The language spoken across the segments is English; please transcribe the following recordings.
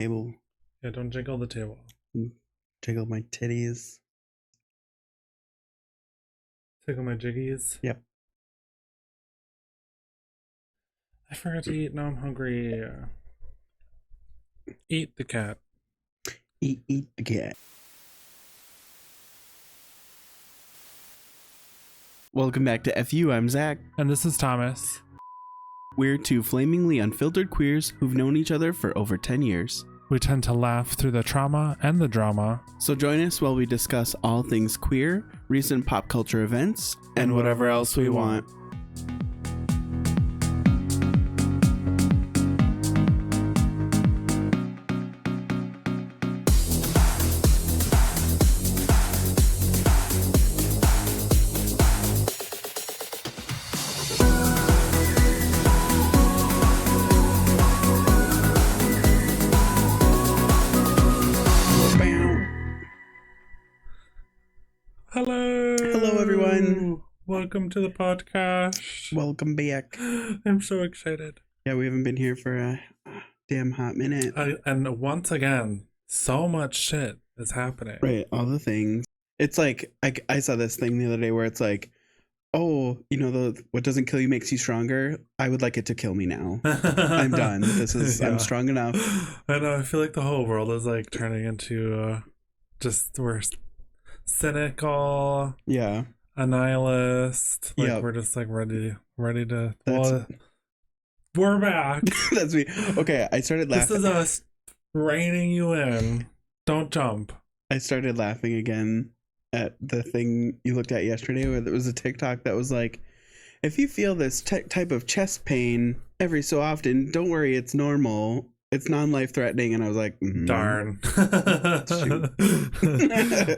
Table. Yeah, don't jiggle the table. Jiggle my titties. Tickle my jiggies. Yep. I forgot to eat. Now I'm hungry. Eat the cat. Eat the cat. Welcome back to FU. I'm Zach. And this is Thomas. We're two flamingly unfiltered queers who've known each other for over 10 years. We tend to laugh through the trauma and the drama. So join us while we discuss all things queer, recent pop culture events, and whatever else we want. Hello, everyone. Welcome to the podcast. Welcome back. I'm so excited. Yeah, we haven't been here for a damn hot minute. And once again, so much shit is happening. Right, all the things. It's like, I saw this thing the other day where it's like, oh, you know, what doesn't kill you makes you stronger. I would like it to kill me now. I'm done. I'm strong enough. I know. I feel like the whole world is like turning into we're cynical. Yeah. A nihilist. Like, yep. We're just like ready to. We're back. That's me. Okay, I started laughing. This is us reining you in. Don't jump. I started laughing again at the thing you looked at yesterday, where there was a TikTok that was like, if you feel this type of chest pain every so often, don't worry, it's normal. It's non-life threatening. And I was like, darn. Yeah,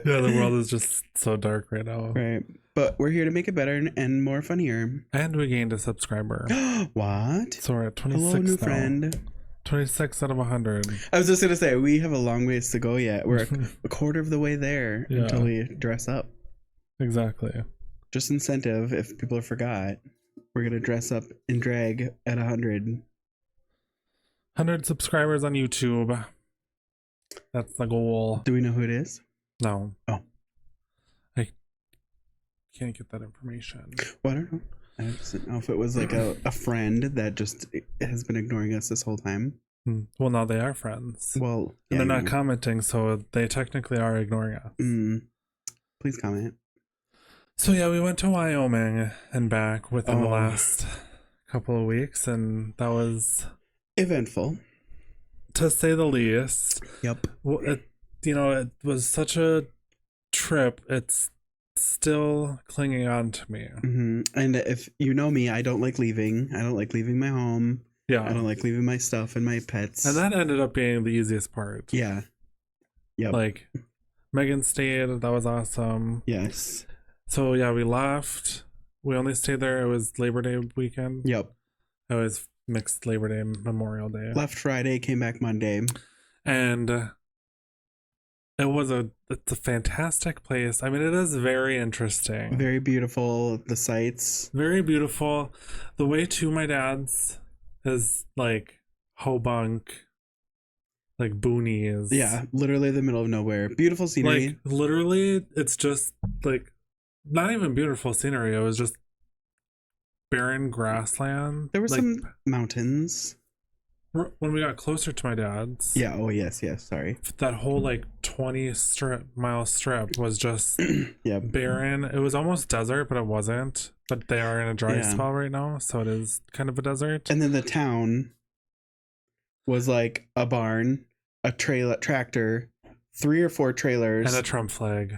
the world is just so dark right now. Right. But we're here to make it better and more funnier. And we gained a subscriber. What? So we're at 26 Hello, new now. friend. 26 out of 100. I was just going to say, we have a long ways to go yet. We're a quarter of the way there until we dress up. Exactly. Just incentive, if people forgot. We're going to dress up in drag at 100. 100 subscribers on YouTube. That's the goal. Do we know who it is? No. Oh. I can't get that information. Well, I don't know. I just didn't know if it was like a friend that just has been ignoring us this whole time. Well, now they are friends. Well, and they're not commenting, so they technically are ignoring us. Please comment. So yeah, we went to Wyoming and back within the last couple of weeks, and that was eventful, to say the least. Yep. Well, it was such a trip. It's still clinging on to me. And if you know me, I don't like leaving. I don't like leaving my home. Yeah. I don't like leaving my stuff and my pets. And that ended up being the easiest part. Yeah. Yep. Like, Megan stayed. That was awesome. Yes. So yeah, we left. We only stayed there. It was Labor Day weekend. Yep. It was mixed Labor Day, Memorial Day. Left Friday, came back Monday. And it's a fantastic place. I mean, it is very interesting. Very beautiful. The sights. Very beautiful. The way to my dad's is like Hobunk, like boonies. Yeah, literally the middle of nowhere. Beautiful scenery. Like, literally, it's just like not even beautiful scenery. It was just barren grassland. There were like, some mountains. When we got closer to my dad's. Yeah, oh yes, sorry. That whole like 20-mile strip was just yep. barren. It was almost desert, but it wasn't. But they are in a dry spell right now, so it is kind of a desert. And then the town was like a barn, a tractor, 3 or 4 trailers. And a Trump flag.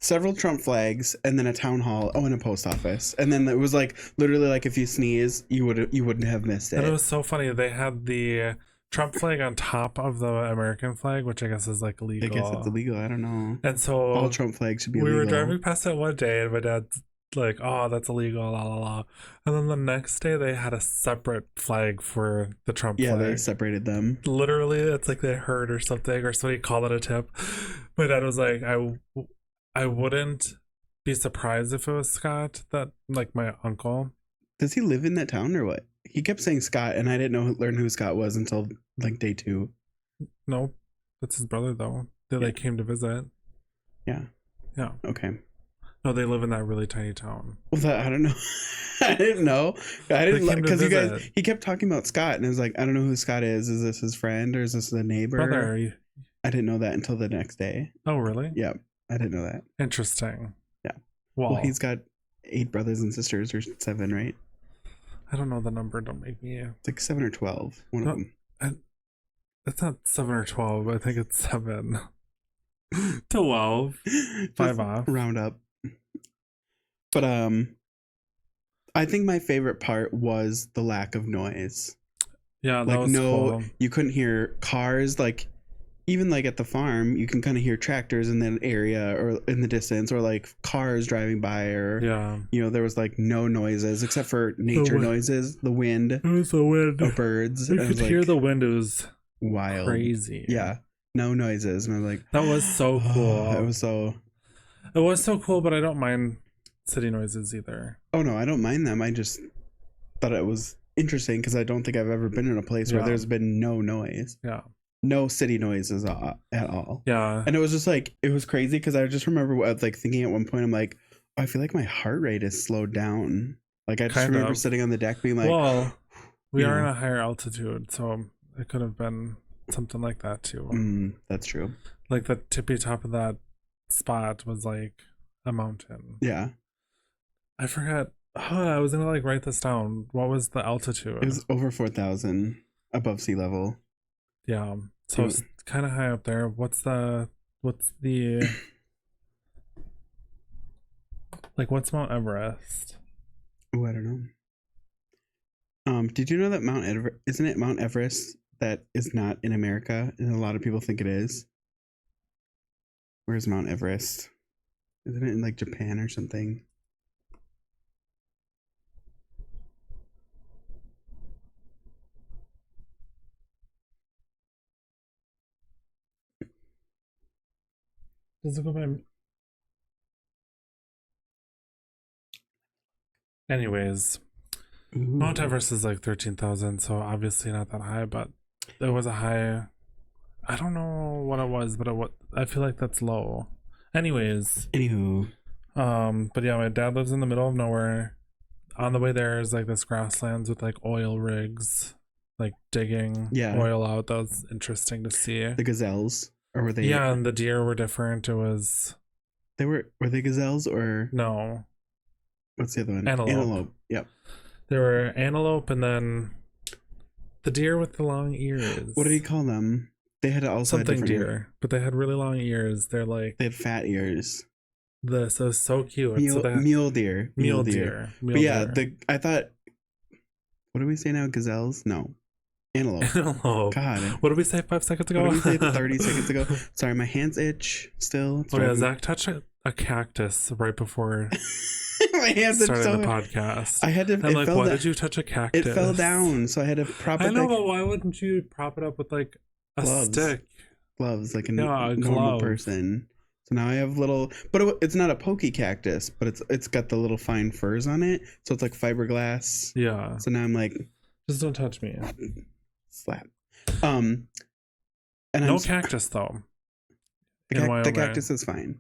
Several Trump flags, and then a town hall. Oh, and a post office. And then it was like literally like if you sneeze, you wouldn't have missed it. And it was so funny. They had the Trump flag on top of the American flag, which I guess is like illegal. I guess it's illegal. I don't know. And so all Trump flags should be illegal. We were driving past it one day, and my dad's like, "Oh, that's illegal, la la la." And then the next day, they had a separate flag for the Trump flag. Yeah, they separated them. Literally, it's like they heard or something, or somebody called it a tip. My dad was like, I wouldn't be surprised if it was Scott, that like my uncle. Does he live in that town or what? He kept saying Scott, and I didn't learn who Scott was until like day 2. No, that's his brother though. They like came to visit. Yeah. Yeah. Okay. No, they live in that really tiny town. Well, I don't know. I didn't know. I They didn't came to because you guys. visit. He kept talking about Scott, and I was like, I don't know who Scott is. Is this his friend or is this the neighbor? Brother. I didn't know that until the next day. Oh, really? Yeah, I didn't know that. Interesting. Yeah. Well, he's got 8 brothers and sisters, or 7, right? I don't know the number. Don't make me. It's like 7 or 12. One of them. It's not 7 or 12. I think it's 7. 12. 5 off. Round up. But I think my favorite part was the lack of noise. Yeah, that was cool. You couldn't hear cars. Like, even like at the farm, you can kind of hear tractors in that area or in the distance, or like cars driving by, or there was like no noises except for nature noises, the wind. It was the wind. Or birds. You could hear the wind. It was wild, crazy. Yeah, no noises, and I was like, that was so cool. It was so cool, but I don't mind city noises either. Oh no, I don't mind them. I just thought it was interesting because I don't think I've ever been in a place where there's been no noise. Yeah. No city noises at all. Yeah. And it was just like, it was crazy because I just remember like thinking at one point, I'm like, I feel like my heart rate is slowed down. Like I just remember sitting on the deck being like, well, we are in a higher altitude, so it could have been something like that too. That's true. Like the tippy top of that spot was like a mountain. Yeah. I forgot. Oh, I was gonna like write this down. What was the altitude? It was over 4,000 above sea level. Yeah, so it's kind of high up there. What's the like? What's Mount Everest? Oh, I don't know. Did you know that isn't it Mount Everest that is not in America, and a lot of people think it is? Where's Mount Everest? Isn't it in like Japan or something? Does it go by? Anyways, Mount Everest is like 13,000, so obviously not that high, but there was a high. I don't know what it was, but I feel like that's low. Anyways. Anywho. But yeah, my dad lives in the middle of nowhere. On the way there is like this grasslands with like oil rigs, like digging oil out. That was interesting to see. The gazelles. Or were they? Yeah, and the deer were different. It was. Were they gazelles or no? What's the other one? Antelope. Yep. There were antelope, and then the deer with the long ears. What did he call them? They had also something deer, but they had really long ears. They had fat ears. This was so cute. Mule deer. But yeah, I thought. What did we say now? Gazelles? No. Antelope. God. What did we say 5 seconds ago? What did we say 30 seconds ago? Sorry, my hands itch still. Zach touched a cactus right before my hands starting the podcast. I had to. I'm like, why did you touch a cactus? It fell down, so I had to prop it. I know, but why wouldn't you prop it up with like a stick? Gloves, like a normal person. So now I have little, but it's not a pokey cactus, but it's got the little fine furs on it, so it's like fiberglass. Yeah. So now I'm like, just don't touch me. Slap. And no cactus though. The cactus is fine.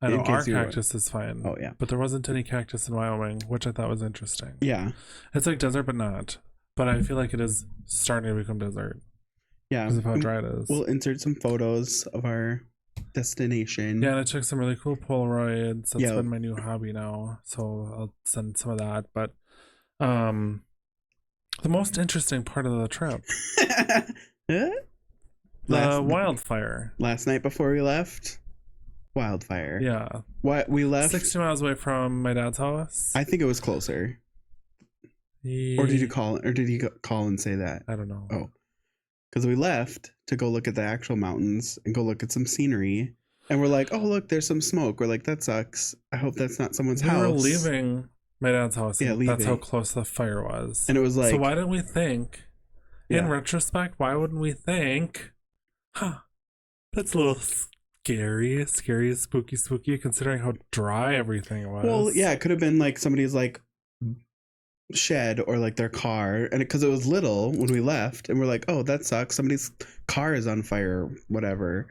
I know our cactus is fine. Oh yeah. But there wasn't any cactus in Wyoming, which I thought was interesting. Yeah. It's like desert, but not. But I feel like it is starting to become desert. Yeah. Because of how dry it is. We'll insert some photos of our destination. Yeah, and I took some really cool Polaroids. That's been my new hobby now. So I'll send some of that. But the most interesting part of the trip. Wildfire. Last night before we left. Wildfire. Yeah. What we left 60 miles away from my dad's house. I think it was closer. Or did you call and say that? I don't know. Oh. Because we left to go look at the actual mountains and go look at some scenery. And we're like, oh, look, there's some smoke. We're like, that sucks. I hope that's not someone's house. We were leaving my dad's house. Yeah, that's how close the fire was. And it was like... So why didn't we think, in retrospect, why wouldn't we think, that's a little scary, spooky, considering how dry everything was. Well, yeah, it could have been like somebody's like shed or like their car, and because it was little when we left, and we're like, oh, that sucks, somebody's car is on fire or whatever.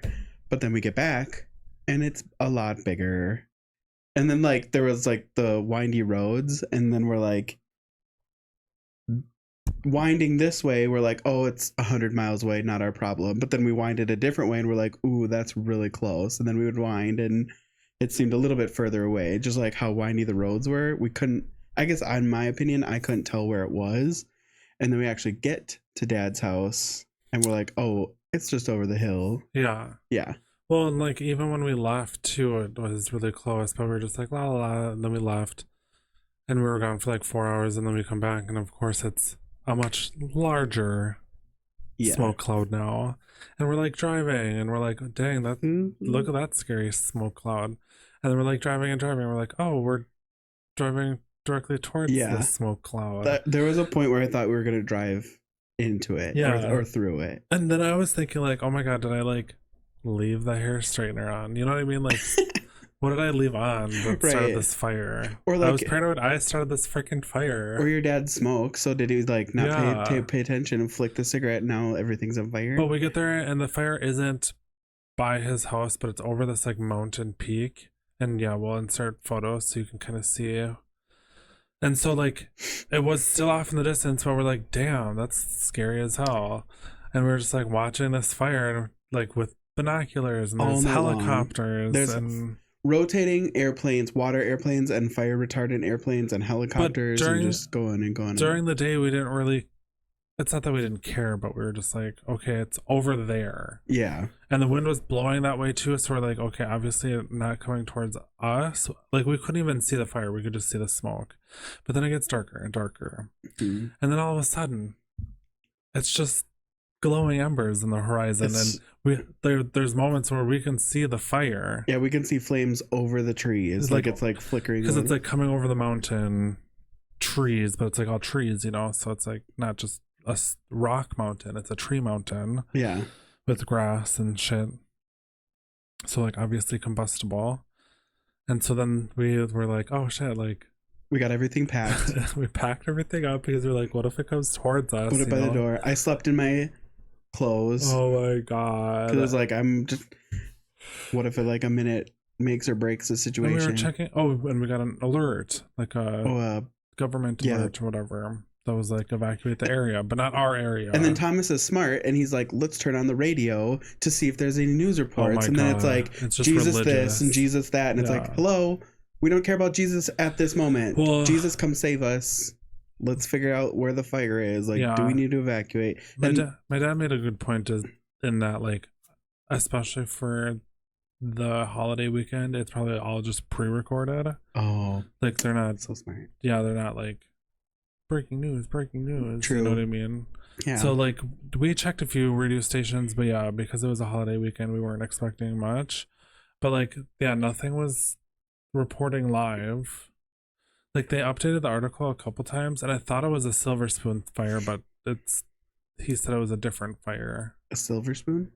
But then we get back and it's a lot bigger. And then like there was like the windy roads, and then we're like winding this way, we're like, oh, it's 100 miles away, not our problem. But then we winded a different way and we're like, ooh, that's really close. And then we would wind and it seemed a little bit further away, just like how windy the roads were. We couldn't, I guess in my opinion, I couldn't tell where it was. And then we actually get to Dad's house and we're like, oh, it's just over the hill. Yeah. Yeah. Well, and like even when we left too, it was really close, but we were just like la la la, and then we left, and we were gone for like 4 hours, and then we come back, and of course it's a much larger smoke cloud now, and we're like driving, and we're like, dang, that look at that scary smoke cloud, and then we're like driving and driving, and we're like, oh, we're driving directly towards the smoke cloud. There was a point where I thought we were gonna drive into it, or through it, and then I was thinking like, oh my god, did I like leave the hair straightener on? You know what I mean? Like, what did I leave on that started this fire? Or like, I was paranoid I started this freaking fire. Or your dad smoked, so did he like not pay attention and flick the cigarette, and now everything's on fire? But we get there and the fire isn't by his house, but it's over this like mountain peak. And yeah, we'll insert photos so you can kind of see. And so like it was still off in the distance, but we're like, damn, that's scary as hell. And we were just like watching this fire and like with binoculars, and there's helicopters, there's and rotating airplanes, water airplanes, and fire retardant airplanes and helicopters, and just going and going. During the day, we didn't really. It's not that we didn't care, but we were just like, okay, it's over there. Yeah. And the wind was blowing that way too, so we're like, okay, obviously not coming towards us. Like we couldn't even see the fire; we could just see the smoke. But then it gets darker and darker, and then all of a sudden, it's just glowing embers in the horizon, and there's moments where we can see the fire. Yeah, we can see flames over the trees, like it's like flickering, because it's like coming over the mountain trees, but it's like all trees, you know, so it's like not just a rock mountain, it's a tree mountain, with grass and shit, so like obviously combustible. And so then we were like, oh shit, like we got everything packed. We packed everything up because we're like, what if it comes towards us? Put it by the door. I slept in my clothes. Oh my god! Because it was like, I'm just. What if it like a minute makes or breaks the situation? And we were checking. Oh, and we got an alert, like a government alert or whatever. That was like evacuate the area, but not our area. And then Thomas is smart, and he's like, let's turn on the radio to see if there's any news reports. And then it's like, it's Jesus religious. This and Jesus that, and it's like, hello, we don't care about Jesus at this moment. Well, Jesus, come save us. Let's figure out where the fire is. Like, do we need to evacuate? My dad made a good point in that, like, especially for the holiday weekend, it's probably all just pre-recorded. Oh, like they're not so smart. Yeah, they're not like breaking news. True. You know what I mean? Yeah. So like we checked a few radio stations, but yeah, because it was a holiday weekend, we weren't expecting much. But like, yeah, nothing was reporting live. Like they updated the article a couple times, and I thought it was a Silver Spoon fire, but he said it was a different fire. A Silver Spoon?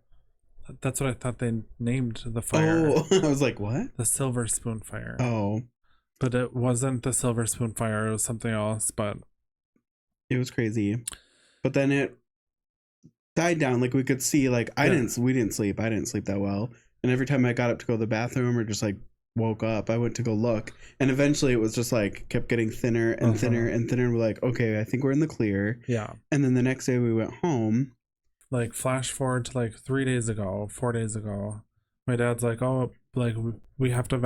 That's what I thought they named the fire. Oh, I was like, what? The Silver Spoon fire. Oh. But it wasn't the Silver Spoon fire, it was something else, but it was crazy. But then it died down. Like we could see, like we didn't sleep. I didn't sleep that well. And every time I got up to go to the bathroom or just like woke up, I went to go look, and eventually it was just like kept getting thinner and thinner and thinner, and we're like, okay, I think we're in the clear. Yeah. And then the next day we went home. Like flash forward to like 4 days ago, my dad's like, oh, like we have to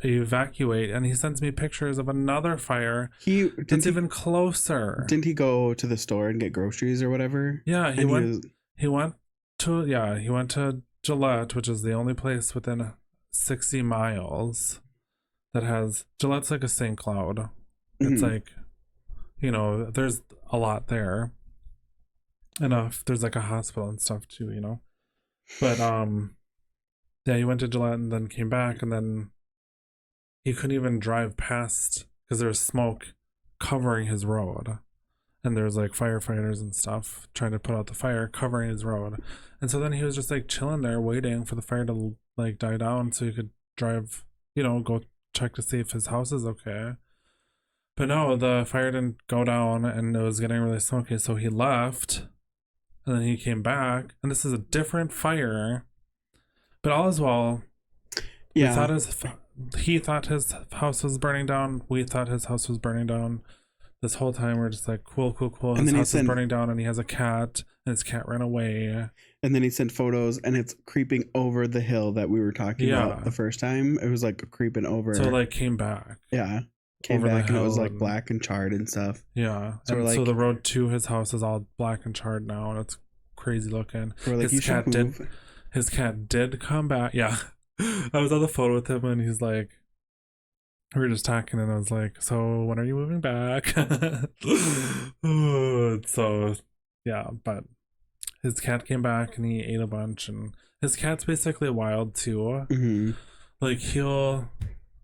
evacuate, and he sends me pictures of another fire that's even closer. Didn't he go to the store and get groceries or whatever? Yeah, he went to Gillette, which is the only place within 60 miles that has Gillette's like a St. Cloud. It's like, you know, there's a lot there. Enough. There's like a hospital and stuff too, you know. But yeah, he went to Gillette and then came back, and then he couldn't even drive past because there was smoke covering his road, and there's like firefighters and stuff trying to put out the fire covering his road. And so then he was just like chilling there waiting for the fire to like die down so he could drive, you know, go check to see if his house is okay. But no, the fire didn't go down and it was getting really smoky, so he left and then he came back. And this is a different fire. But all is well. Yeah. He thought his house was burning down. We thought his house was burning down. This whole time we're just like, cool. His house is burning down and he has a cat and his cat ran away. And then he sent photos and it's creeping over the hill that we were talking about the first time. It was like creeping over. So like came back. Yeah. Came back and it was like black and charred and stuff. Yeah. So, so the road to his house is all black and charred now and it's crazy looking. We're like, his cat did come back. Yeah. I was on the phone with him and he's like, we were just talking and I was like, so when are you moving back? So yeah, but his cat came back and he ate a bunch and his cat's basically wild too. Mm-hmm. Like he'll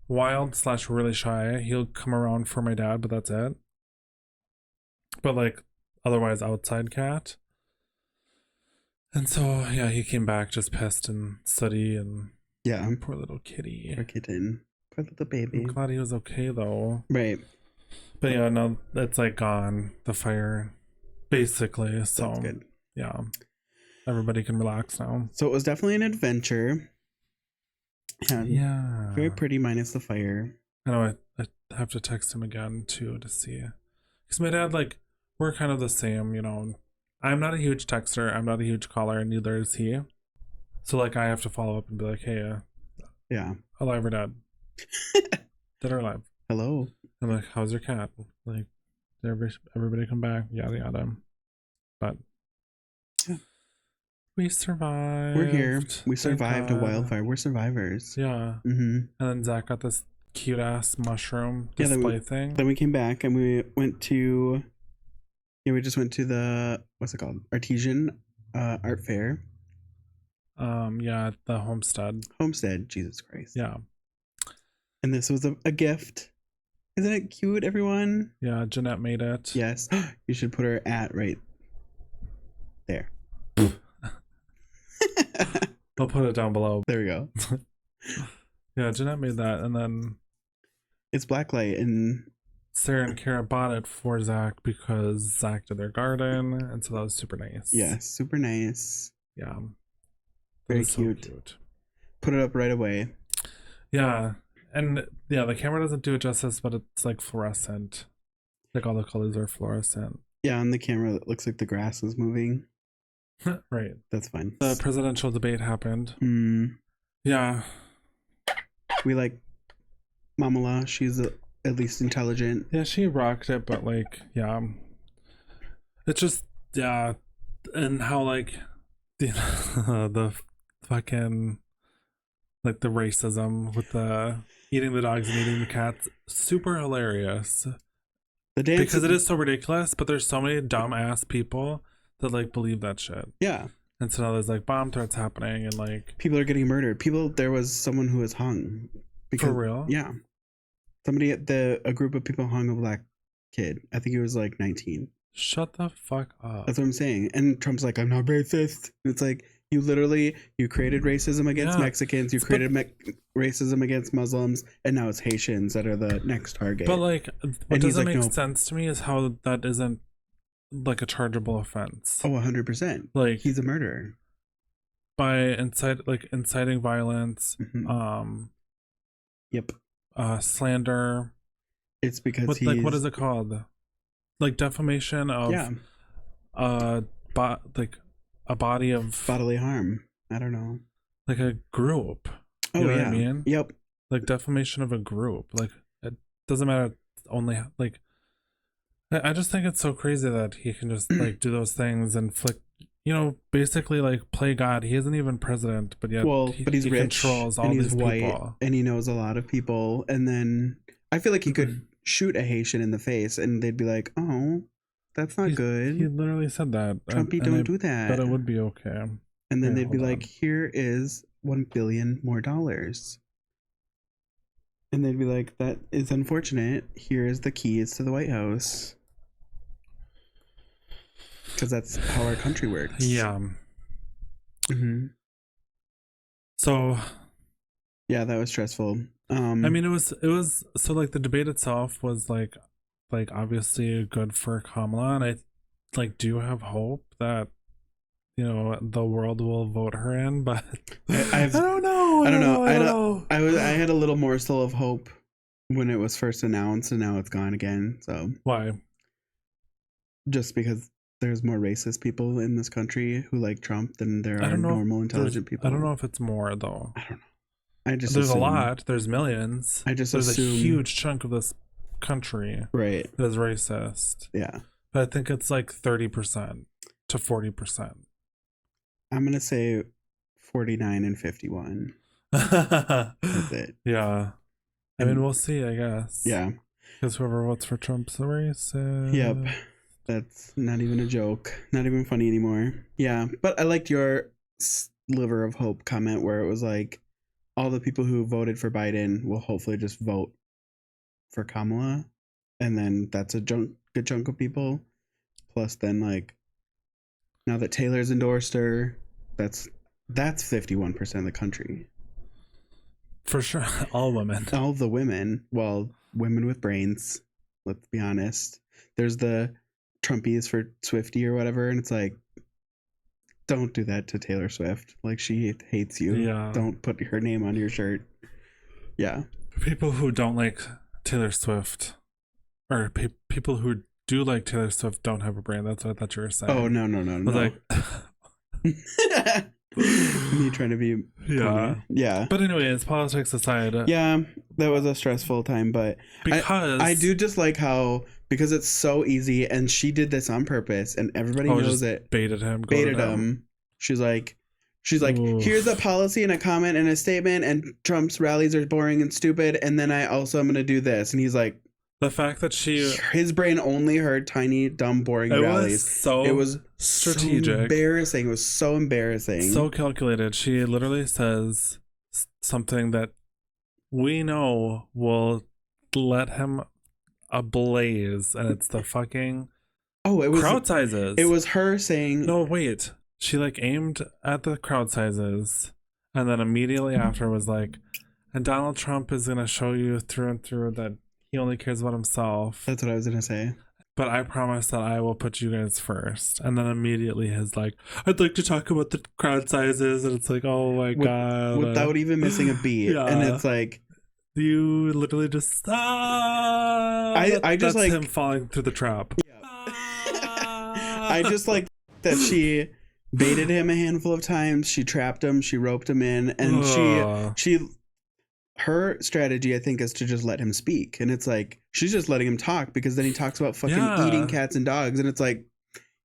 wild / really shy. He'll come around for my dad, but that's it. But like otherwise outside cat. And so yeah, he came back just pissed and sooty and yeah, poor little kitty. Poor kitten. Poor little baby. I'm glad he was okay though. Right. But yeah, no, it's like gone. The fire, basically. So that's good. Yeah, everybody can relax now. So it was definitely an adventure. Yeah. Very pretty minus the fire. I know. I have to text him again too to see, because my dad, like, we're kind of the same. You know, I'm not a huge texter. I'm not a huge caller, and neither is he. So like, I have to follow up and be like, hey, yeah, alive or dead? Dead or alive? Hello. I'm like, how's your cat? Like, did everybody come back? Yada yada. But yeah, we survived. We're here. We survived a wildfire. We're survivors. Yeah. Mm-hmm. And then Zach got this cute ass mushroom display thing. Then we came back and we went to. Yeah, we just went to the, what's it called? Artisan art fair. Yeah, the Homestead. Jesus Christ. Yeah. And this was a gift. Isn't it cute, everyone? Yeah, Jeanette made it. Yes. You should put her at right there. I'll put it down below. There we go. Yeah, Jeanette made that, and then it's blacklight, and Sarah and Kara bought it for Zach because Zach did their garden, and so that was super nice. Yeah, super nice. Yeah. Very cute. Put it up right away. Yeah. And yeah, the camera doesn't do it justice, but it's like fluorescent. Like all the colors are fluorescent. Yeah, on the camera it looks like the grass is moving. Right. That's fine. The presidential debate happened. Yeah. We like Mamala. She's at least intelligent. Yeah, she rocked it, but like, yeah. It's just, yeah. And how like the fucking, like the racism with the eating the dogs and eating the cats, super hilarious. The dance, because it is so ridiculous, but there's so many dumb ass people that like believe that shit. Yeah. And so now there's like bomb threats happening and like people are getting murdered. There was someone who was hung. For real? Yeah. Somebody a group of people hung a black kid. I think he was like 19. Shut the fuck up. That's what I'm saying. And Trump's like, I'm not racist. It's like, you created racism against Mexicans. You created racism against Muslims. And now it's Haitians that are the next target. But like, what doesn't make sense to me is how that isn't like a chargeable offense. Oh, 100%. Like, he's a murderer. By inciting violence. Mm-hmm. Yep. Slander. It's because what is it called? Like defamation of like a body of bodily harm. I don't know. Like a group. You know what I mean? Yep. Like defamation of a group. Like it doesn't matter. Only like I just think it's so crazy that he can just like do those things and basically like play God. He isn't even president, but yet but he's rich, controls all and he's these white, people. And he knows a lot of people. And then I feel like he could shoot a Haitian in the face and they'd be like, oh, that's not good. He literally said that. Trumpy, don't do that. But it would be okay. And then they'd be like, here is $1 billion more. And they'd be like, that is unfortunate. Here is the keys to the White House. Because that's how our country works. Yeah. Mm-hmm. So. Yeah, that was stressful. I mean, it was so like the debate itself was like like obviously good for Kamala, and I like do have hope that the world will vote her in, but I don't know. I don't know. I had a little morsel of hope when it was first announced, and now it's gone again. So why? Just because there's more racist people in this country who like Trump than there are normal, intelligent people. I don't know if it's more though. I don't know. There's a lot. There's millions. There's a huge chunk of this country, right, that is racist. Yeah, but I think it's like 30% to 40%. I'm gonna say 49 and 51. That's it. Yeah. I mean, we'll see, I guess. Yeah. Because whoever votes for Trump's a racist. Yep. That's not even a joke. Not even funny anymore. Yeah. But I liked your sliver of hope comment where it was like, all the people who voted for Biden will hopefully just vote for Kamala. And then that's a good chunk of people. Plus then, like, now that Taylor's endorsed her, that's 51% of the country. For sure. All women. All the women. Well, women with brains. Let's be honest. There's the Trumpies for Swiftie or whatever. And it's like, don't do that to Taylor Swift. Like, she hates you. Yeah. Don't put her name on your shirt. Yeah. People who don't like Taylor Swift, or people who do like Taylor Swift don't have a brain. That's what I thought you were saying. Oh, no. I was like... Me trying to be funny. Yeah. But anyways, politics aside. Yeah, that was a stressful time, but because I do just like how, because it's so easy, and she did this on purpose, and everybody knows it. Baited him. She's like, here's a policy and a comment and a statement, and Trump's rallies are boring and stupid, and then I also am going to do this. And he's like, the fact that his brain only heard tiny, dumb, boring rallies. It was strategic. So embarrassing. It was so embarrassing. So calculated. She literally says something that we know will let him ablaze, and it's the fucking crowd sizes. It was her saying, no, wait. She like aimed at the crowd sizes, and then immediately after was like, and Donald Trump is going to show you through and through that he only cares about himself. That's what I was going to say. But I promise that I will put you guys first. And then immediately his like, I'd like to talk about the crowd sizes. And it's like, oh my God. Without even missing a beat. Yeah. And it's like, you literally just, I just like him falling through the trap. Yeah. I just like that she baited him a handful of times. She trapped him. She roped him in. And she her strategy, I think, is to just let him speak. And it's like, she's just letting him talk, because then he talks about fucking eating cats and dogs. And it's like,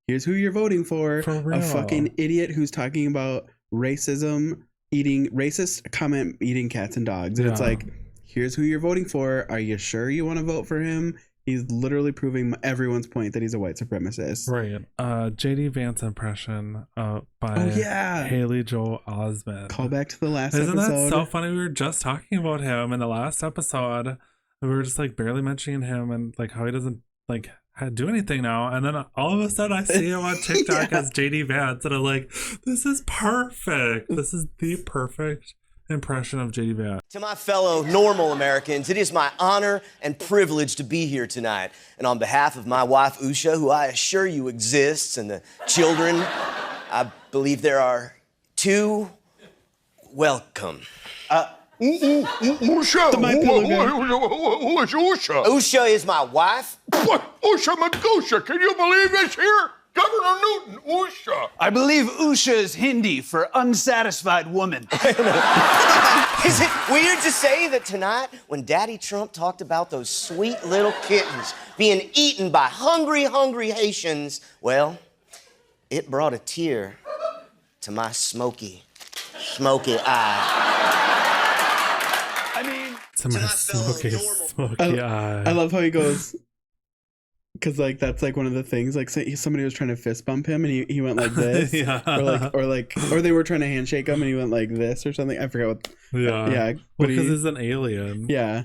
here's who you're voting for. A fucking idiot who's talking about racism, racist comment, eating cats and dogs. And it's like, here's who you're voting for. Are you sure you want to vote for him? He's literally proving everyone's point that he's a white supremacist. Right. JD Vance impression by Haley Joel Osment. Call back to the last episode. Isn't that so funny? We were just talking about him in the last episode. We were just like barely mentioning him and like how he doesn't like do anything now. And then all of a sudden I see him on TikTok as JD Vance, and I'm like, this is perfect. This is the perfect impression of JD Vance. To my fellow normal Americans, it is my honor and privilege to be here tonight. And on behalf of my wife, Usha, who I assure you exists, and the children, I believe there are 2, welcome. Usha? Who is Usha? Usha is my wife. What? Usha Magusha, can you believe this here? Governor Newton, Usha. I believe Usha is Hindi for unsatisfied woman. Is it weird to say that tonight, when Daddy Trump talked about those sweet little kittens being eaten by hungry, hungry Haitians, well, it brought a tear to my smoky eye. I mean, to my smoky eye. I love how he goes, because like that's like one of the things, like somebody was trying to fist bump him and he went like this. or they were trying to handshake him and he went like this or something. I forgot what. Because he's an alien. Yeah,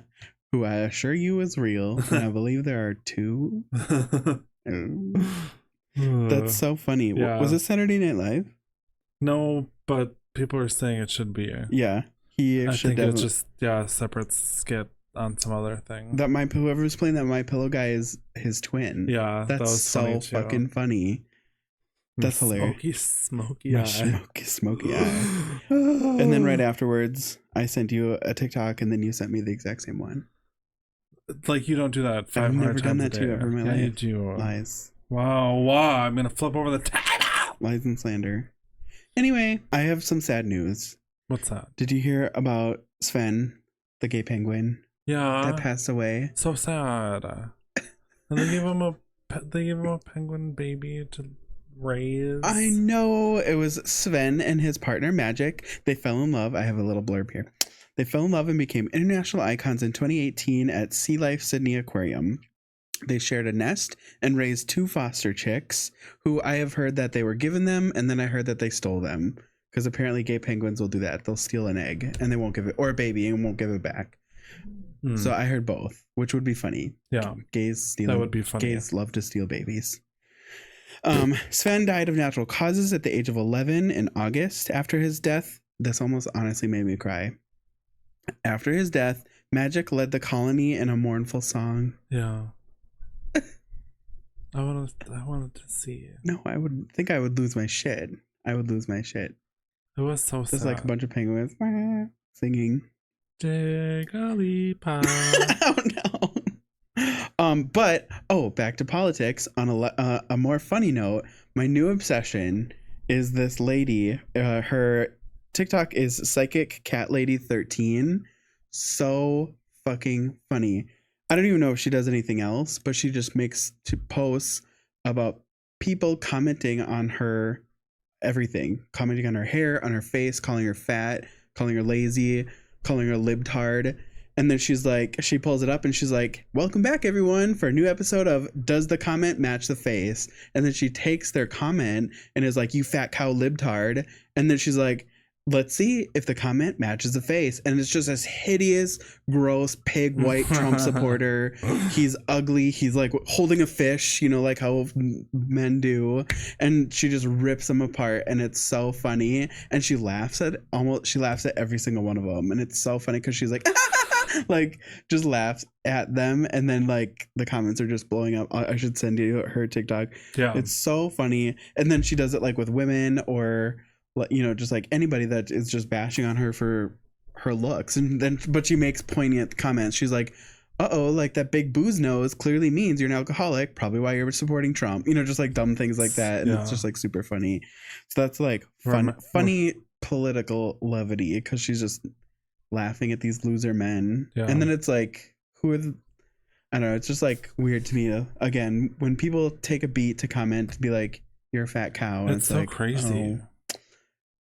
who I assure you is real, and I believe there are 2. That's so funny. Was it Saturday Night Live? No, but people are saying it should be. Yeah, I think it's just separate skit on some other thing. That whoever's playing that My Pillow guy is his twin. Yeah, that's that was so funny too. fucking funny. That's hilarious. Smoky eye. Smoky eye. And then right afterwards, I sent you a TikTok, and then you sent me the exact same one. Like, you don't do that 500 I've never times done a that day. to you ever in my Yeah, life. you do. Lies. Wow, I'm gonna flip over the table. Lies and slander. Anyway, I have some sad news. What's that? Did you hear about Sven, the gay penguin, Yeah, that passed away? so sad. And they gave him a penguin baby to raise. I know. It was Sven and his partner Magic. They fell in love. I have a little blurb here. They fell in love and became international icons in 2018 at Sea Life Sydney Aquarium. They shared a nest and raised 2 foster chicks, who I have heard that they were given them, and then I heard that they stole them, because apparently gay penguins will do that. They'll steal an egg and they won't give it, or a baby, and won't give it back. So I heard both, which would be funny. Yeah, Gays steal. that would be funny. Gays love to steal babies. Sven died of natural causes at the age of 11 in August. After his death, this almost honestly made me cry. After his death, Magic led the colony in a mournful song. Yeah. I wanted to see it. No, I would think I would lose my shit. I would lose my shit. It was so sad. There's like a bunch of penguins singing. Jigglypuff. Oh no. But back to politics. On a more funny note, my new obsession is this lady. Her TikTok is Psychic Cat Lady 13. So fucking funny. I don't even know if she does anything else, but she just makes posts about people commenting on her everything, commenting on her hair, on her face, calling her fat, calling her lazy, calling her libtard. And then she's like, she pulls it up and she's like, welcome back everyone for a new episode of Does the Comment Match the Face? And then she takes their comment and is like, you fat cow libtard. And then she's like, let's see if the comment matches the face. And it's just this hideous, gross, pig white Trump supporter. He's ugly. He's like holding a fish, you know, like how men do. And she just rips them apart. And it's so funny. And she laughs at every single one of them. And it's so funny because she's like, like just laughs at them. And then like the comments are just blowing up. I should send you her TikTok. Yeah. It's so funny. And then she does it like with women, or you know, just like anybody that is just bashing on her for her looks. And then but she makes poignant comments. She's like, like that big booze nose clearly means you're an alcoholic, probably why you're supporting Trump, you know, just like dumb things like that. And it's just like super funny. So that's like funny political levity, because she's just laughing at these loser men. And then it's like, I don't know, it's just like weird to me again when people take a beat to comment to be like, you're a fat cow. And it's so like, crazy.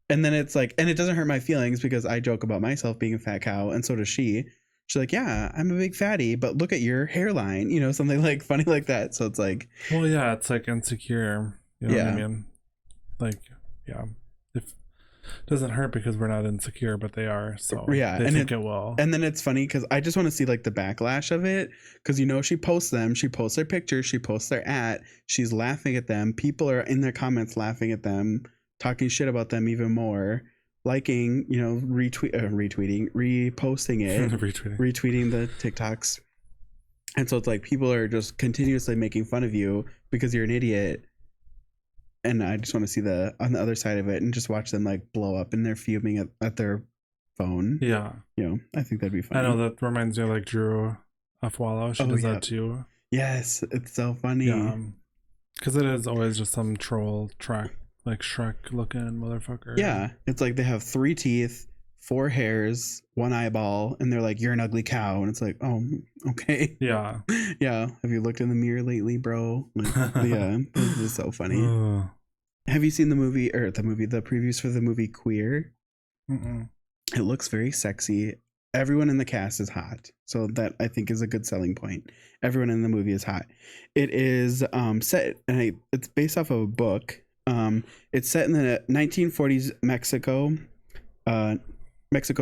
And then it's like, and it doesn't hurt my feelings because I joke about myself being a fat cow, and so does she. She's like, yeah, I'm a big fatty, but look at your hairline, you know, something like funny like that. So it's like, well, yeah, it's like insecure. You know what I mean? Like, yeah, it doesn't hurt because we're not insecure, but they are. So yeah, they and think it will. And then it's funny because I just want to see like the backlash of it, because you know she posts them, she posts their pictures, she posts their she's laughing at them. People are in their comments laughing at them, talking shit about them even more, liking, you know, retweeting, reposting it, retweeting the TikToks. And so it's like people are just continuously making fun of you because you're an idiot. And I just want to see on the other side of it and just watch them like blow up and they're fuming at their phone. Yeah. You know, I think that'd be fun. I know, that reminds me of like Drew Afwalo. She does that too. Yes, it's so funny. Yeah. Because it is always just some troll track, like Shrek looking motherfucker. Yeah. It's like they have 3 teeth, 4 hairs, 1 eyeball, and they're like, you're an ugly cow. And it's like, oh, okay. Yeah. Yeah. Have you looked in the mirror lately, bro? Like, yeah. This is so funny. Have you seen the previews for the movie Queer? Mm-mm. It looks very sexy. Everyone in the cast is hot. So that I think is a good selling point. Everyone in the movie is hot. It is set, and it's based off of a book. It's set in the 1940s Mexico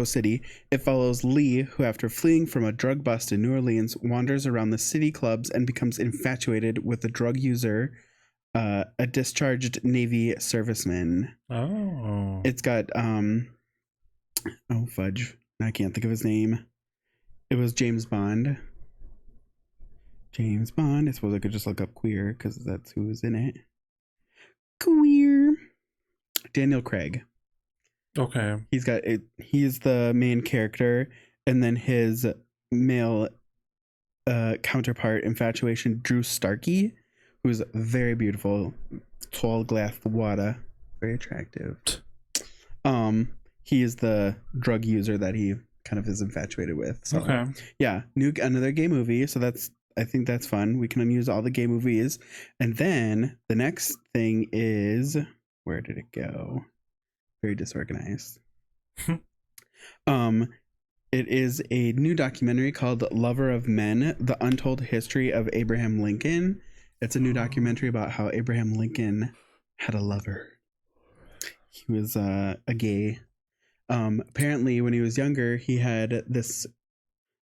City. It follows Lee, who after fleeing from a drug bust in New Orleans, wanders around the city clubs and becomes infatuated with a drug user, a discharged Navy serviceman. Oh. It's got fudge. I can't think of his name. It was James Bond. James Bond. I suppose I could just look up queer because that's who was in it. Queer. Daniel Craig. Okay. He's got it. He's the main character, and then his male counterpart, infatuation, Drew Starkey, who's very beautiful, tall glass water, very attractive. He is the drug user that he kind of is infatuated with. So, Okay. yeah, another gay movie. So I think that's fun. We can use all the gay movies, and then the next thing is, where did it go? Very disorganized. It is a new documentary called Lover of Men, The Untold History of Abraham Lincoln. It's a new documentary about how Abraham Lincoln had a lover. He was a gay. Apparently, when he was younger, he had this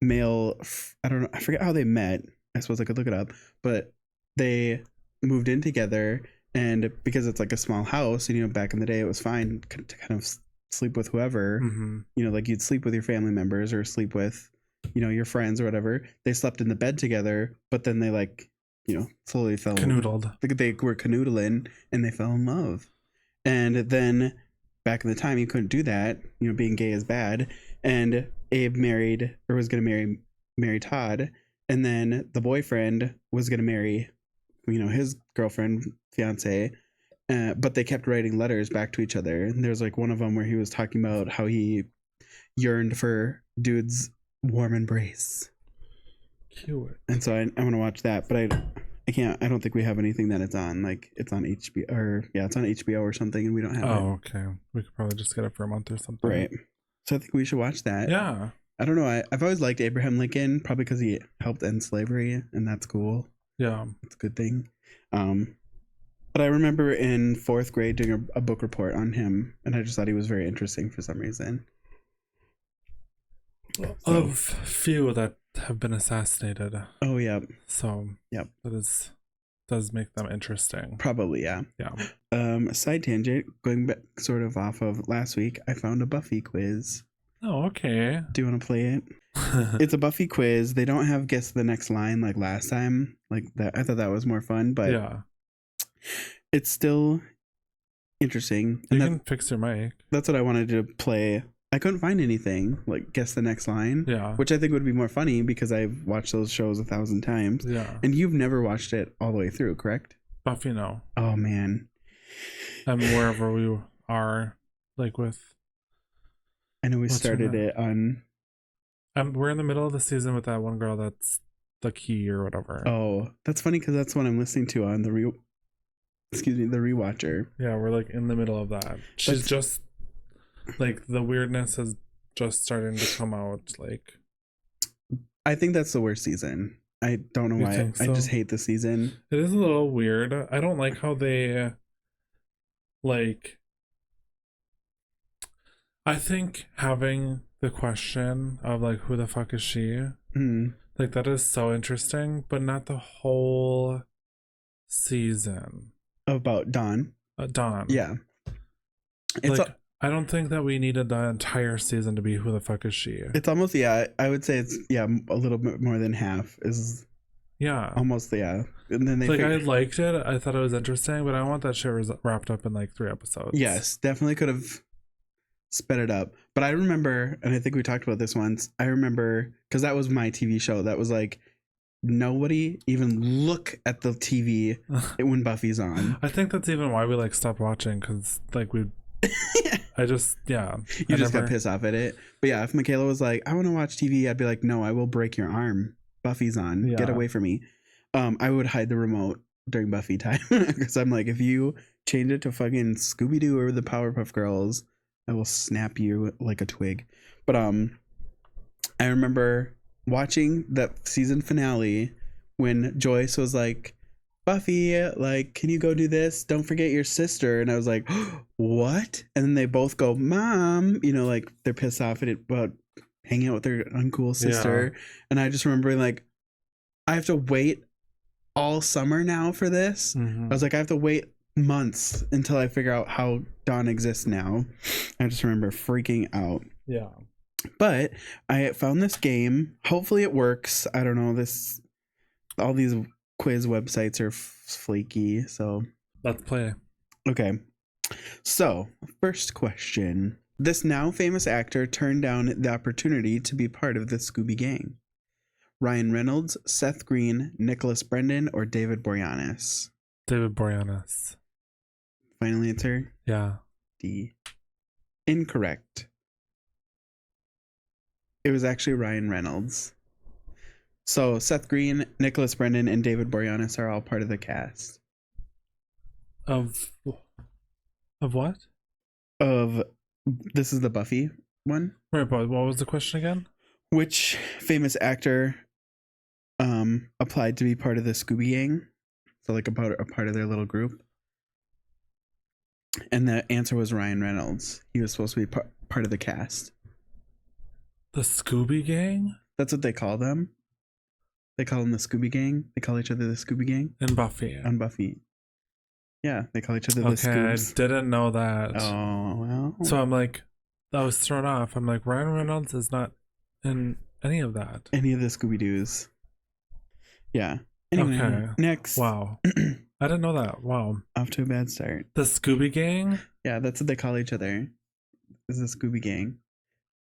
male, I don't know, I forget how they met. I suppose I could look it up. But they moved in together, and because it's like a small house, and, you know, back in the day, it was fine to kind of sleep with whoever, you know, like you'd sleep with your family members or sleep with, you know, your friends or whatever. They slept in the bed together, but then they, like, you know, slowly fell Canoodled. They were canoodling and they fell in love. And then back in the time, you couldn't do that, you know, being gay is bad. And Abe married, or was going to marry Todd, and then the boyfriend was going to marry, you know, his girlfriend, fiance. But they kept writing letters back to each other. And there's like one of them where he was talking about how he yearned for dude's warm embrace. Cute. And so I want to watch that, but I can't. I don't think we have anything that it's on. Like, it's on HBO, or yeah, it's on HBO or something, and we don't have it. Oh, okay. We could probably just get it for a month or something. Right. So I think we should watch that. Yeah. I don't know. I've always liked Abraham Lincoln, probably because he helped end slavery, and that's cool. Yeah. It's a good thing. But I remember in 4th grade doing a book report on him, and I just thought he was very interesting for some reason. Of few that have been assassinated. Oh, yeah. So, yep. That does make them interesting. Probably, yeah. Yeah. Side tangent, going back sort of off of last week, I found a Buffy quiz. Oh, okay. Do you want to play it? It's a Buffy quiz. They don't have guess the next line like last time. Like that, I thought that was more fun, but yeah, it's still interesting. You can fix your mic. That's what I wanted to play. I couldn't find anything like guess the next line. Yeah. Which I think would be more funny because I've watched those shows 1,000 times. Yeah. And you've never watched it all the way through, correct? Buffy, no. Oh man. And wherever we are, like with. I know we started it on. We're in the middle of the season with that one girl that's the key or whatever. Oh, that's funny because that's what I'm listening to on the rewatcher. Yeah, we're like in the middle of that. She's just like the weirdness is just starting to come out. Like, I think that's the worst season. I don't know why. So? I just hate the season. It is a little weird. I don't like how they like. I think having the question of like who the fuck is she, like that is so interesting, but not the whole season about Dawn. Dawn, yeah. It's like I don't think that we needed the entire season to be who the fuck is she. It's almost I would say it's a little bit more than half is almost and then they like I liked it. I thought it was interesting, but I want that shit wrapped up in like 3 episodes. Yes, definitely could have sped it up. But I remember, and I think we talked about this once, I remember because that was my TV show that was like nobody even look at the TV when Buffy's on. I think that's even why we like stopped watching, because like we I just got pissed off at it. But yeah, if Michaela was like, I want to watch TV, I'd be like, no, I will break your arm. Buffy's on. Get away from me. I would hide the remote during Buffy time because I'm like, if you change it to fucking Scooby-Doo or the Powerpuff Girls, I will snap you like a twig. But I remember watching that season finale when Joyce was like, Buffy, like, can you go do this? Don't forget your sister. And I was like, oh, what? And then they both go, Mom, you know, like they're pissed off at it about hanging out with their uncool sister. And I just remember like, I have to wait all summer now for this. I was like, I have to wait months until I figure out how Dawn exists now. I just remember freaking out. Yeah. But I found this game. Hopefully it works. I don't know. All these quiz websites are flaky. So Let's play. okay. So first question: this now famous actor turned down the opportunity to be part of the Scooby Gang. Ryan Reynolds, Seth Green, Nicholas Brendan, or David Boreanaz? David Boreanaz. Final answer? Yeah. D. Incorrect. It was actually Ryan Reynolds. So Seth Green, Nicholas Brendan, and David Boreanaz are all part of the cast. Of what? This is the Buffy one. Right, but what was the question again? Which famous actor applied to be part of the Scooby Gang? So like a part of their little group. And the answer was Ryan Reynolds. He was supposed to be part of the cast. The Scooby Gang? That's what they call them. They call them the Scooby Gang. They call each other the Scooby Gang. And Buffy. On Buffy. Yeah, they call each other the Okay, Scoobs. I didn't know that. Oh, well. So I'm like, I was thrown off. I'm like, Ryan Reynolds is not in any of that. Any of the Scooby-Doos. Yeah. Anyway, Okay. next. Wow. I didn't know that. Wow. Off to a bad start. The Scooby Gang? Yeah, that's what they call each other. Is the Scooby Gang.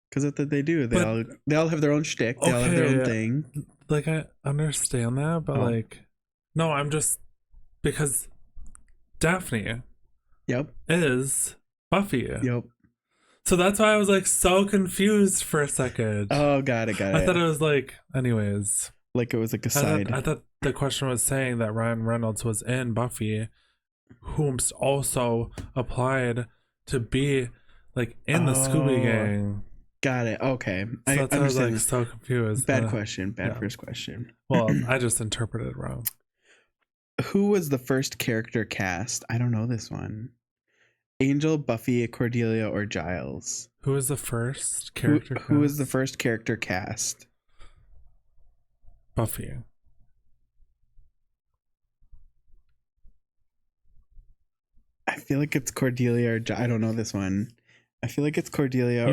Because that's what they do. They all have their own shtick. They all have their own thing. Like, I understand that, but like, no, I'm just, because Daphne Yep. is Buffy. Yep. So that's why I was like so confused for a second. Oh, got it. I thought it was like, anyways. Like it was like a side. I thought the question was saying that Ryan Reynolds was in Buffy, whom also applied to be like in the Scooby Gang. Got it. Okay. So I that's why I was understand. like so confused. Bad question. Bad first question. Well, I just interpreted it wrong. Who was the first character cast? I don't know this one. Angel, Buffy, Cordelia, or Giles? Who was the first character? Who was the first character cast? Buffy. I feel like it's Cordelia or I don't know this one. I feel like it's Cordelia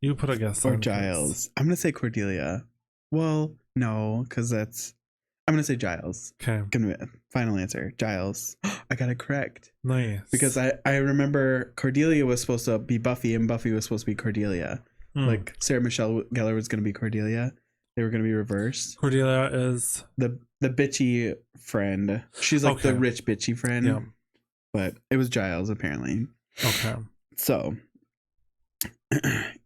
You put a guess or on Giles. I'm gonna say Cordelia. Well, no, because I'm gonna say Giles. Okay. Final answer, Giles. I got it correct. Nice. Because I remember Cordelia was supposed to be Buffy and Buffy was supposed to be Cordelia. Like Sarah Michelle Gellar was gonna be Cordelia. They were gonna be reversed. Cordelia is the bitchy friend. She's like the rich bitchy friend. Yeah. But it was Giles apparently. Okay. So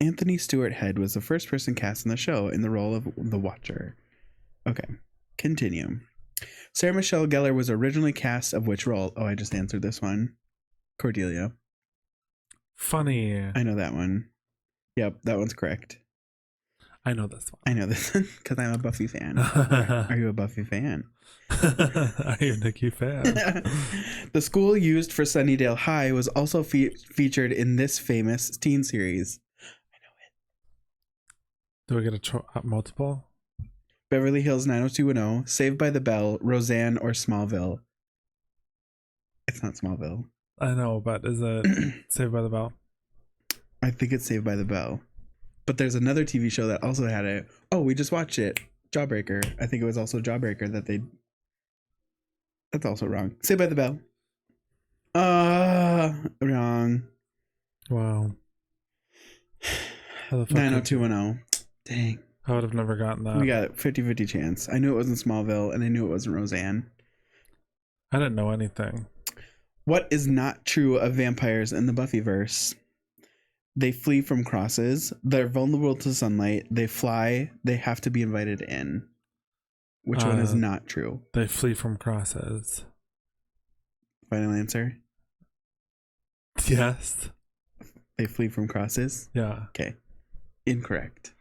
Anthony Stewart Head was the first person cast in the show in the role of the Watcher. Okay. Continue. Sarah Michelle Gellar was originally cast of which role? Oh, I just answered this one. Cordelia. Funny. I know that one. Yep, that one's correct. I know this one. I know this one because I'm a Buffy fan. Are you a Buffy fan? Are you a Nikki fan? The school used for Sunnydale High was also featured in this famous teen series. I know it. Do we get a multiple? Beverly Hills 90210, Saved by the Bell, Roseanne, or Smallville? It's not Smallville. I know, but is it Saved by the Bell? I think it's Saved by the Bell. But there's another TV show that also had it. Oh, we just watched it. Jawbreaker. I think it was also Jawbreaker that they... That's also wrong. Saved by the Bell. Wrong. Wow. 90210. Dang. I would have never gotten that. We got a 50-50 chance. I knew it wasn't Smallville, and I knew it wasn't Roseanne. I didn't know anything. What is not true of vampires in the Buffyverse? They flee from crosses. They're vulnerable to sunlight. They fly. They have to be invited in. Which one is not true? They flee from crosses. Final answer? Yes. They flee from crosses? Yeah. Okay. Incorrect.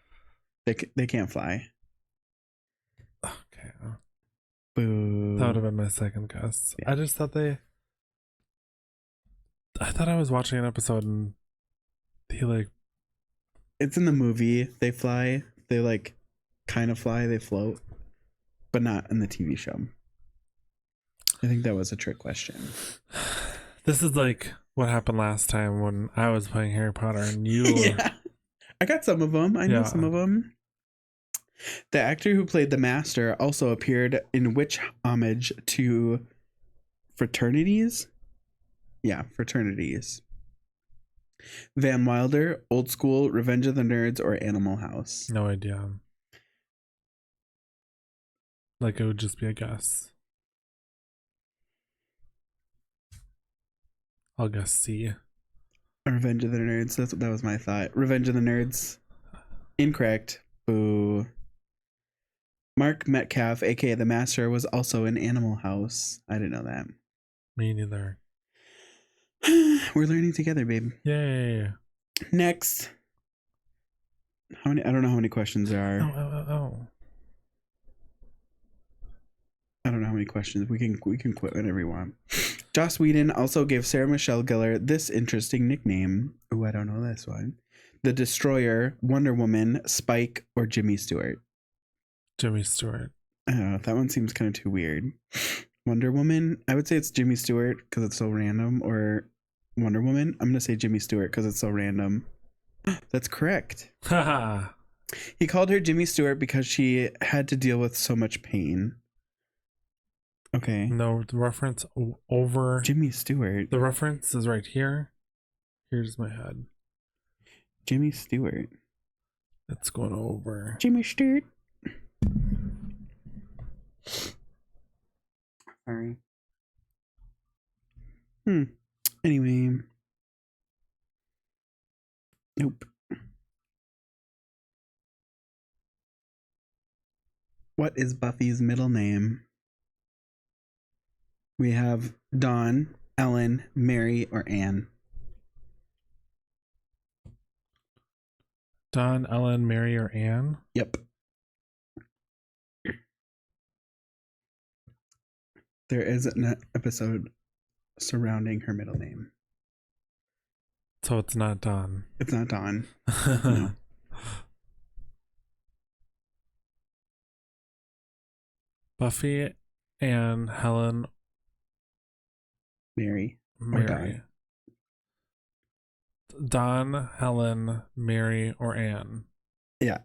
They can't fly. Okay. Boo. That would have been my second guess. Yeah. I just thought I thought I was watching an episode and it's in the movie. They fly. They like kind of fly. They float. But not in the TV show. I think that was a trick question. This is like what happened last time when I was playing Harry Potter and you Yeah. I got some of them. I know Yeah. some of them. The actor who played the Master also appeared in which homage to fraternities? Yeah, fraternities. Van Wilder, Old School, Revenge of the Nerds, or Animal House? No idea. Like, it would just be a guess. I'll guess C. Revenge of the Nerds. That was my thought. Revenge of the Nerds. Incorrect. Boo. Mark Metcalf, aka the Master, was also in Animal House. I didn't know that. Me neither. We're learning together, babe. Yay. Next. How many? I don't know how many questions there are. Oh. I don't know how many questions. We can quit whenever we want. Joss Whedon also gave Sarah Michelle Gellar this interesting nickname. Oh, I don't know this one. The Destroyer, Wonder Woman, Spike, or Jimmy Stewart? Jimmy Stewart. I don't know. That one seems kind of too weird. Wonder Woman, I would say it's Jimmy Stewart because it's so random, or Wonder Woman. I'm going to say Jimmy Stewart because it's so random. That's correct. Haha. He called her Jimmy Stewart because she had to deal with so much pain. Okay. No, the reference over. Jimmy Stewart. The reference is right here. Here's my head. Jimmy Stewart. It's going over. Jimmy Stewart. Sorry. Anyway. Nope. What is Buffy's middle name? We have Dawn, Ellen, Mary, or Anne. Dawn, Ellen, Mary, or Anne? Yep. There is an episode surrounding her middle name. So it's not Dawn. It's not Dawn. No. Buffy, Anne, Helen, Mary. Mary. Dawn, Helen, Mary, or Anne? Yeah.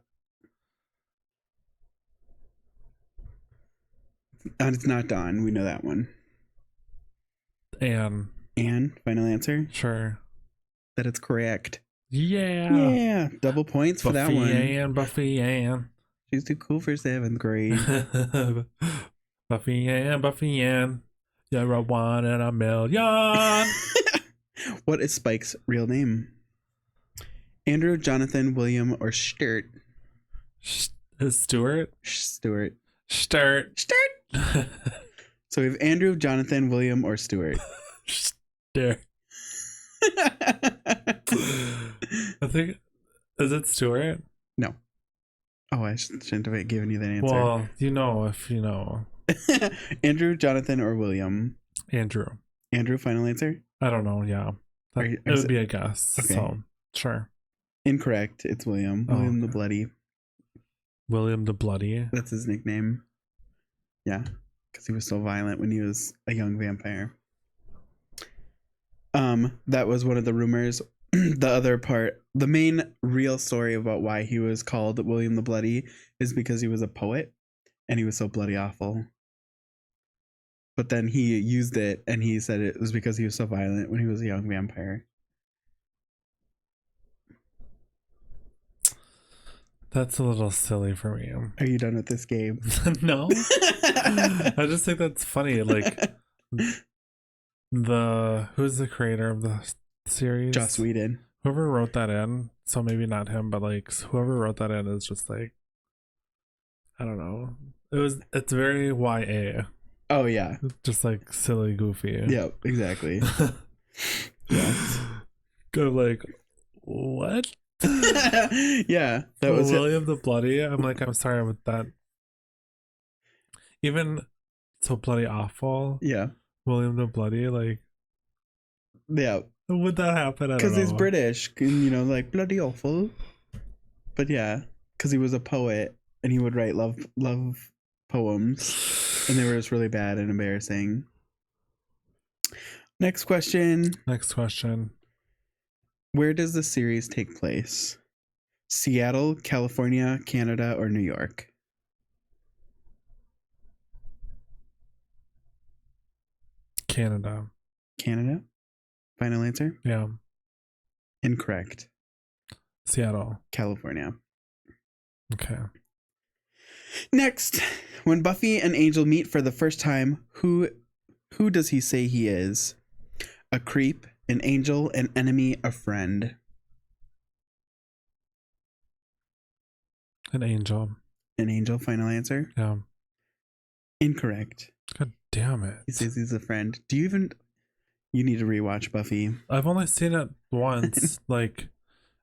And it's not Dawn. We know that one. Anne. Anne, final answer? Sure. That it's correct. Yeah. Yeah. Double points for that Buffy one. Ann, Buffy Ann. She's too cool for 7th grade. Buffy Ann. You're a 1 in a million. What is Spike's real name? Andrew, Jonathan, William, or Sturt? Is Stewart? Stewart. Sturt. So we have Andrew, Jonathan, William, or Stewart. Stewart. I think, is it Stewart? No. Oh, I shouldn't have given you that answer. Well, you know if you know. Andrew, Jonathan, or William? Andrew. Andrew, final answer? I don't know, yeah. It would be a guess. Okay. So, sure. Incorrect. It's William. William the Bloody. William the Bloody. That's his nickname. Yeah. Because he was so violent when he was a young vampire. That was one of the rumors. The other part, the main real story about why he was called William the Bloody is because he was a poet and he was so bloody awful. But then he used it and he said it was because he was so violent when he was a young vampire. That's a little silly for me. Are you done with this game? No. I just think that's funny. Like, who's the creator of the series? Joss Whedon. Whoever wrote that in, so maybe not him, but like whoever wrote that in is just like, I don't know. It's very YA. Oh yeah. Just like silly, goofy. Yeah, exactly. Yeah. Kind of like, what? Yeah, that was William the Bloody. I'm like, I'm sorry with that. Even so bloody awful. Yeah. William the Bloody, like, yeah. would that happen? Because he's British, like bloody awful. But yeah, because he was a poet and he would write love poems, and they were just really bad and embarrassing. Next question. Next question. Where does the series take place? Seattle, California, Canada, or New York? Canada. Canada? Final answer? Yeah. Incorrect. Seattle. California. Okay. Next, when Buffy and Angel meet for the first time, who does he say he is? A creep, an angel, an enemy, a friend? An angel. An angel, final answer? Yeah. Incorrect. God damn it. He says he's a friend. You need to rewatch Buffy. I've only seen it once,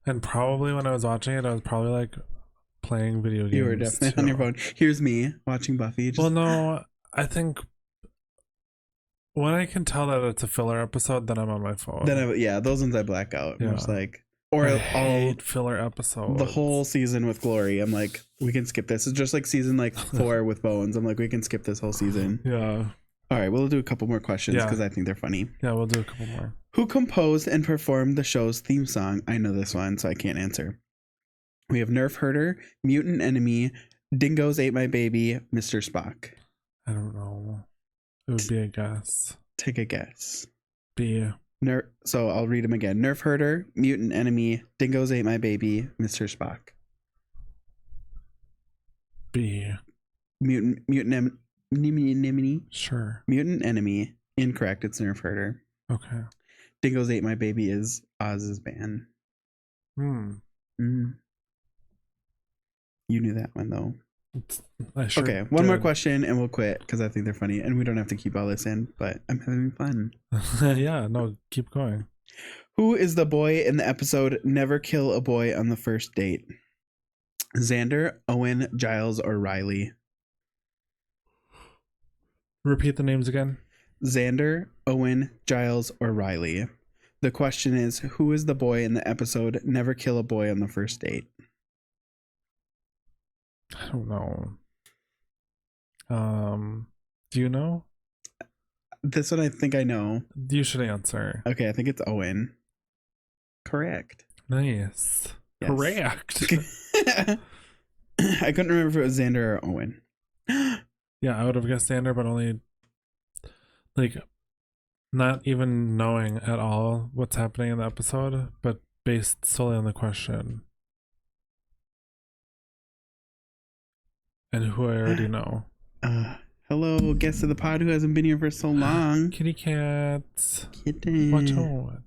and probably when I was watching it, I was probably playing video games. You were definitely too. on your phone. Here's me watching Buffy. Well, no, I think when I can tell that it's a filler episode, then I'm on my phone. Those ones I black out. Yeah. I'm just like, I all hate filler episodes. the whole season with Glory. I'm like, we can skip this. It's just like season 4 with Bones. I'm like, we can skip this whole season. Yeah. All right, we'll do a couple more questions because I think they're funny. Yeah, we'll do a couple more. Who composed and performed the show's theme song? I know this one, so I can't answer. We have Nerf Herder, Mutant Enemy, Dingoes Ate My Baby, Mr. Spock. I don't know. It would be a guess. Take a guess. B. So I'll read them again. Nerf Herder, Mutant Enemy, Dingoes Ate My Baby, Mr. Spock. B. Mutant Enemy. Sure. Mutant Enemy. Incorrect. It's Nerf Herder. Okay. Dingoes Ate My Baby is Oz's band. Mm. You knew that one though. I sure Okay, one more did. question and we'll quit because I think they're funny and we don't have to keep all this in, but I'm having fun. Yeah, no, keep going. Who is the boy in the episode Never Kill a Boy on the First Date? Xander, Owen, Giles, or Riley? Repeat the names again. Xander, Owen, Giles, or Riley? The question is, who is the boy in the episode Never Kill a Boy on the First Date? I don't know. Do you know? This one I think I know. You should answer. Okay, I think it's Owen. Correct. Nice. Yes. Correct. I couldn't remember if it was Xander or Owen. Yeah, I would have guessed Xander, but only not even knowing at all what's happening in the episode, but based solely on the question. And who I already know. Hello, guest of the pod who hasn't been here for so long. Kitty cats. Kitten. Watch out.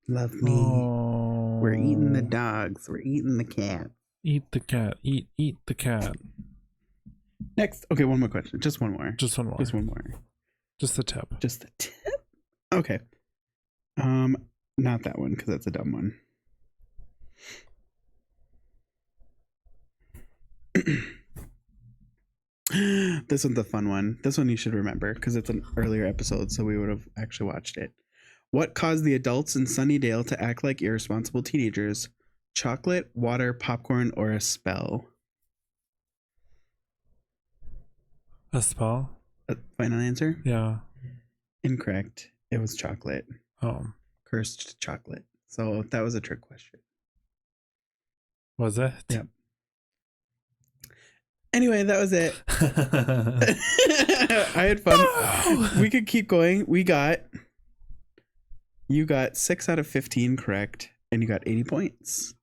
Love me. Oh. We're eating the dogs. We're eating the cat. Eat the cat. Eat the cat. Next. Okay, one more question. Just one more. Just one more. Just one more. Just the tip. Just the tip. Okay. Not that one because that's a dumb one. This one's a fun one. This one you should remember because it's an earlier episode, so we would have actually watched it. What caused the adults in Sunnydale to act like irresponsible teenagers? Chocolate, water, popcorn, or a spell? A spell? Final answer? Yeah. Incorrect. It was chocolate. Oh. Cursed chocolate. So that was a trick question. Was it? Yep. Anyway, that was it. I had fun. We could keep going. You got 6 out of 15 correct, and you got 80 points.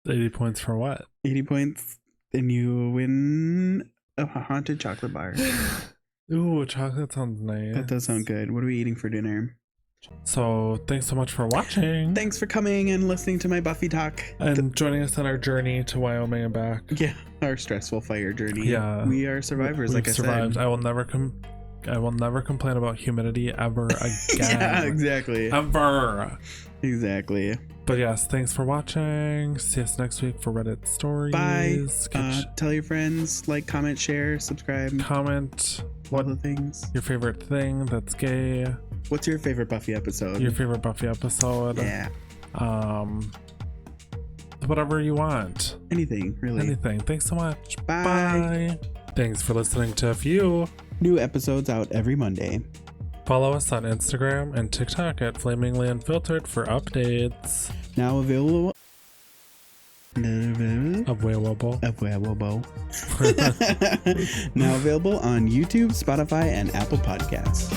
80 points for what? 80 points, and you win a haunted chocolate bar. Ooh, chocolate sounds nice. That does sound good. What are we eating for dinner? So, thanks so much for watching. Thanks for coming and listening to my Buffy talk. And joining us on our journey to Wyoming and back. Yeah, our stressful fire journey. Yeah. We are survivors, We've like I survived. said. I will never complain about humidity ever again. Yeah, exactly. Ever. Exactly. But yes, thanks for watching. See us next week for Reddit stories. Bye. Tell your friends, like, comment, share, subscribe. Comment All the things. your favorite thing that's gay. What's your favorite Buffy episode? Your favorite Buffy episode. Yeah. Whatever you want. Anything, really. Anything. Thanks so much. Bye. Bye. Thanks for listening to A Few. New episodes out every Monday. Follow us on Instagram and TikTok at Flamingly Unfiltered for updates. Now available Of Werewolf. Now available on YouTube, Spotify, and Apple Podcasts.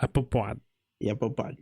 Apple Pod. Apple Pod.